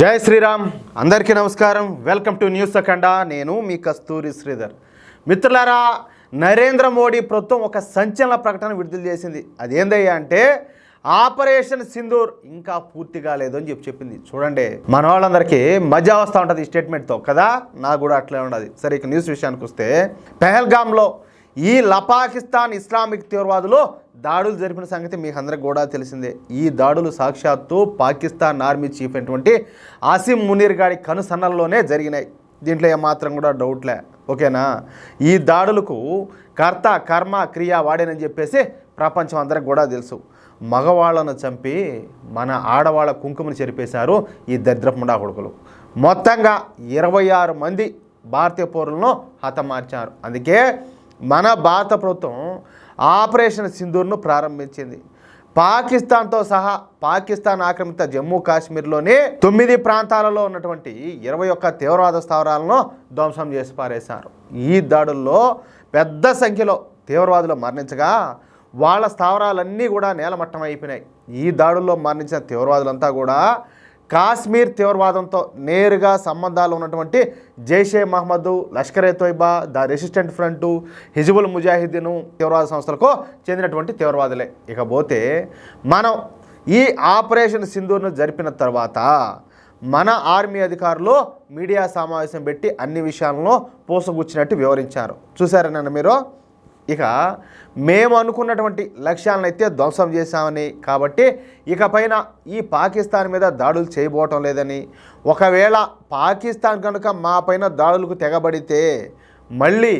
జై శ్రీరామ్. అందరికీ నమస్కారం. వెల్కమ్ టు న్యూస్ అఖండ. నేను మీ కస్తూరి శ్రీధర్. మిత్రులారా, నరేంద్ర మోడీ ప్రభుత్వం ఒక సంచలన ప్రకటన విడుదల చేసింది. అదేందయ్యా అంటే ఆపరేషన్ సింధూర్ ఇంకా పూర్తి కాలేదు అని చెప్పింది. చూడండి, మన వాళ్ళందరికీ మజా వస్తూ ఉంటుంది ఈ స్టేట్మెంట్తో కదా, నాకు కూడా అట్లే ఉండదు. సరే, ఇక న్యూస్ విషయానికి వస్తే, పెహల్గామ్లో ఈ పాకిస్తాన్ ఇస్లామిక్ తీవ్రవాదులు దాడులు జరిపిన సంగతి మీకు అందరికి కూడా తెలిసిందే. ఈ దాడులు సాక్షాత్తు పాకిస్తాన్ ఆర్మీ చీఫ్ అయినటువంటి ఆసిమ్ మునీర్ గారి కనుసన్నల్లోనే జరిగినాయి. దీంట్లో ఏమాత్రం కూడా డౌట్లే, ఓకేనా. ఈ దాడులకు కర్త కర్మ క్రియ వాడేనని చెప్పేసి ప్రపంచం అందరికి కూడా తెలుసు. మగవాళ్ళను చంపి మన ఆడవాళ్ళ కుంకుమను చెరిపేశారు ఈ దరిద్రపుండా కొడుకులు. మొత్తంగా 26 మంది భారతీయ పౌరులను హతమార్చారు. అందుకే మన భారత ప్రభుత్వం ఆపరేషన్ సింధూర్ను ప్రారంభించింది. పాకిస్తాన్తో సహా పాకిస్తాన్ ఆక్రమిత జమ్మూ కాశ్మీర్లోని 9 ప్రాంతాలలో ఉన్నటువంటి 21 తీవ్రవాద స్థావరాలను ధ్వంసం చేసి పారేశారు. ఈ దాడుల్లో పెద్ద సంఖ్యలో తీవ్రవాదులు మరణించగా వాళ్ళ స్థావరాలన్నీ కూడా నేలమట్టం అయిపోయినాయి. ఈ దాడుల్లో మరణించిన తీవ్రవాదులంతా కూడా కాశ్మీర్ తీవ్రవాదంతో నేరుగా సంబంధాలు ఉన్నటువంటి Jaishe Mohammed, Lashkar e Toiba, the resistant front, Hizbul Mujahideen తీవ్రవాద సంస్థలకు చెందినటువంటి తీవ్రవాదులే. ఇకపోతే మనం ఈ ఆపరేషన్ సింధూర్ను జరిపిన తర్వాత మన ఆర్మీ అధికారులు మీడియా సమావేశం పెట్టి అన్ని విషయాలను పూసగుచ్చినట్టు వివరించారు. చూసారన్న మీరు. ఇక మేము అనుకున్నటువంటి లక్ష్యాలను అయితే ధ్వంసం చేశామని, కాబట్టి ఇకపైన ఈ పాకిస్తాన్ మీద దాడులు చేయబోవటం లేదని, ఒకవేళ పాకిస్తాన్ కనుక మా పైన దాడులకు తెగబడితే మళ్ళీ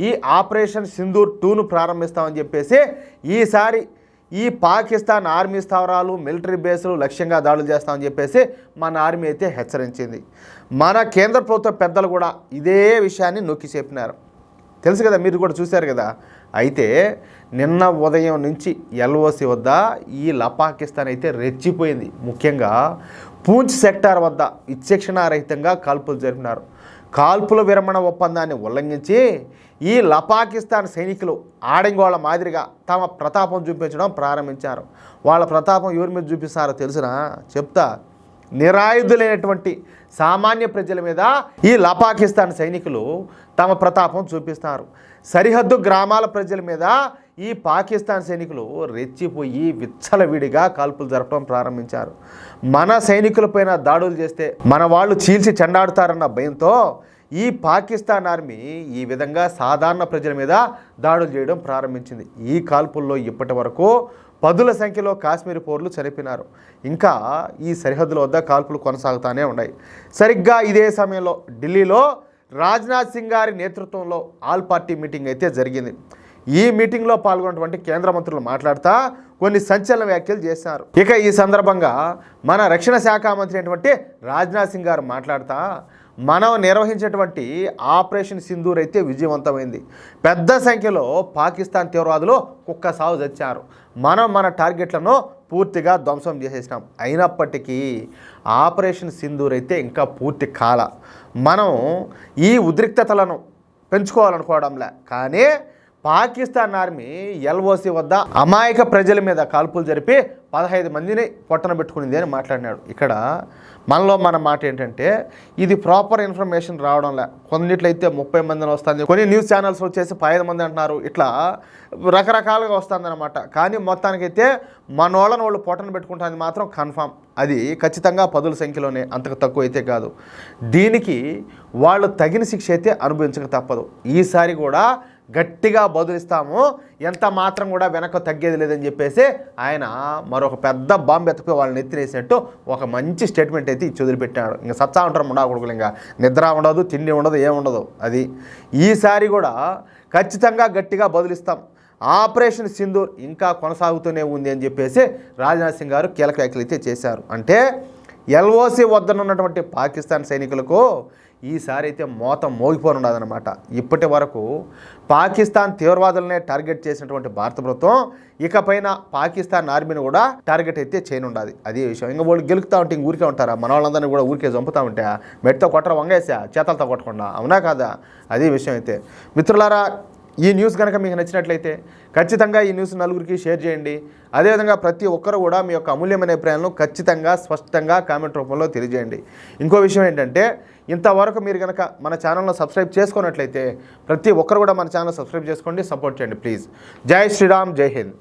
ఈ ఆపరేషన్ సింధూర్ 2ను ప్రారంభిస్తామని చెప్పేసి ఈసారి ఈ పాకిస్తాన్ ఆర్మీ స్థావరాలు, మిలిటరీ బేసులు లక్ష్యంగా దాడులు చేస్తామని చెప్పేసి మన ఆర్మీ అయితే హెచ్చరించింది. మన కేంద్ర ప్రభుత్వ పెద్దలు కూడా ఇదే విషయాన్ని నొక్కి చెప్పినారు. తెలుసు కదా, మీరు కూడా చూశారు కదా. అయితే నిన్న ఉదయం నుంచి ఎల్ఓసి వద్ద ఈ పాకిస్తాన్ అయితే రెచ్చిపోయింది. ముఖ్యంగా పూంచ్ సెక్టార్ వద్ద విచక్షణారహితంగా కాల్పులు జరిపినారు. కాల్పుల విరమణ ఒప్పందాన్ని ఉల్లంఘించి ఈ పాకిస్తాన్ సైనికులు ఆడంగోళ మాదిరిగా తమ ప్రతాపం చూపించడం ప్రారంభించారు. వాళ్ళ ప్రతాపం ఎవరి మీద చూపిస్తారో తెలుసునా? చెప్తా. నిరాయుధులైనటువంటి సామాన్య ప్రజల మీద ఈ పాకిస్తాన్ సైనికులు తమ ప్రతాపం చూపిస్తారు. సరిహద్దు గ్రామాల ప్రజల మీద ఈ పాకిస్తాన్ సైనికులు రెచ్చిపోయి విచ్చలవిడిగా కాల్పులు జరపడం ప్రారంభించారు. మన సైనికులపైన దాడులు చేస్తే మన వాళ్ళు చీల్చి చెండాడుతారన్న భయంతో ఈ పాకిస్తాన్ ఆర్మీ ఈ విధంగా సాధారణ ప్రజల మీద దాడులు చేయడం ప్రారంభించింది. ఈ కాల్పుల్లో ఇప్పటి వరకు 10ల సంఖ్యలో కాశ్మీర్ పౌరులు చనిపోయినారు. ఇంకా ఈ సరిహద్దుల వద్ద కాల్పులు కొనసాగుతూనే ఉన్నాయి. సరిగ్గా ఇదే సమయంలో ఢిల్లీలో రాజ్నాథ్ సింగ్ గారి నేతృత్వంలో ఆల్ పార్టీ మీటింగ్ అయితే జరిగింది. ఈ మీటింగ్లో పాల్గొన్నటువంటి కేంద్ర మంత్రులు మాట్లాడుతూ కొన్ని సంచలన వ్యాఖ్యలు చేశారు. ఇక ఈ సందర్భంగా మన రక్షణ శాఖ మంత్రి అయినటువంటి రాజ్నాథ్ సింగ్ గారు మాట్లాడుతూ, మనం నిర్వహించేటువంటి ఆపరేషన్ సింధూర్ అయితే విజయవంతమైంది. పెద్ద సంఖ్యలో పాకిస్తాన్ తీవ్రవాదులు కుక్క సాగు తెచ్చారు. మనం మన టార్గెట్లను పూర్తిగా ధ్వంసం చేసేసినాం. అయినప్పటికీ ఆపరేషన్ సింధూర్ అయితే ఇంకా పూర్తి కాల. మనం ఈ ఉద్రిక్తతలను పెంచుకోవాలనుకోవడంలే, కానీ పాకిస్తాన్ ఆర్మీ ఎల్ఓసి వద్ద అమాయక ప్రజల మీద కాల్పులు జరిపి 15 మందిని పొట్టన పెట్టుకునింది అని మాట్లాడినాడు. ఇక్కడ మనలో మన మాట ఏంటంటే, ఇది ప్రాపర్ ఇన్ఫర్మేషన్ రావడంలే. కొన్నిట్లయితే 30 మందిని వస్తుంది, కొన్ని న్యూస్ ఛానల్స్ వచ్చేసి 5 మంది అంటున్నారు. ఇట్లా రకరకాలుగా వస్తుందన్నమాట. కానీ మొత్తానికైతే మనోళ్ళని వాళ్ళు పొట్టన పెట్టుకుంటుంది మాత్రం కన్ఫామ్. అది ఖచ్చితంగా 10ల సంఖ్యలోనే, అంతకు తక్కువ అయితే కాదు. దీనికి వాళ్ళు తగిన శిక్ష అయితే అనుభవించక తప్పదు. ఈసారి కూడా గట్టిగా బదులిస్తాము, ఎంత మాత్రం కూడా వెనక్కి తగ్గేది లేదని చెప్పేసి ఆయన మరొక పెద్ద బాంబు ఎత్తుకుపోయి వాళ్ళని ఎత్తినేసినట్టు ఒక మంచి స్టేట్మెంట్ అయితే ఇచ్చి వదిలిపెట్టాడు. ఇంకా సత్తా ఉంటారు ముండా కొడుకులు, ఇంకా నిద్ర ఉండదు, తిండి ఉండదు, ఏముండదు. అది ఈసారి కూడా ఖచ్చితంగా గట్టిగా బదులిస్తాం. ఆపరేషన్ సింధూర్ ఇంకా కొనసాగుతూనే ఉంది అని చెప్పేసి రాజ్నాథ్ సింగ్ గారు కీలక వ్యాఖ్యలు అయితే చేశారు. అంటే ఎల్ఓసి వద్దనున్నటువంటి పాకిస్తాన్ సైనికులకు ఈసారి అయితే మోతం మోగిపోనుండదన్నమాట. ఇప్పటి వరకు పాకిస్తాన్ తీవ్రవాదులనే టార్గెట్ చేసినటువంటి భారత ప్రభుత్వం ఇకపైన పాకిస్తాన్ ఆర్మీని కూడా టార్గెట్ అయితే చేయనుండాలి. అదే విషయం. ఇంకా వాళ్ళు గెలుపుతా ఉంటే ఇంక ఊరికే ఉంటారా? మన వాళ్ళందరినీ కూడా ఊరికే చంపుతా ఉంటే మెట్తో కొట్టరా, వంగేసా చేతలతో కొట్టకుండా, అవునా కాదా? అదే విషయం అయితే. మిత్రులారా, ఈ న్యూస్ కనుక మీకు నచ్చినట్లయితే ఖచ్చితంగా ఈ న్యూస్ నలుగురికి షేర్ చేయండి. అదేవిధంగా ప్రతి ఒక్కరు కూడా మీ యొక్క అమూల్యమైన అభిప్రాయాలను ఖచ్చితంగా స్పష్టంగా కామెంట్ రూపంలో తెలియజేయండి. ఇంకో విషయం ఏంటంటే, ఇంతవరకు మీరు కనుక మన ఛానల్ను సబ్స్క్రైబ్ చేసుకున్నట్లయితే ప్రతి ఒక్కరు కూడా మన ఛానల్ సబ్స్క్రైబ్ చేసుకోండి, సపోర్ట్ చేయండి ప్లీజ్. జై శ్రీరామ్, జై హింద్.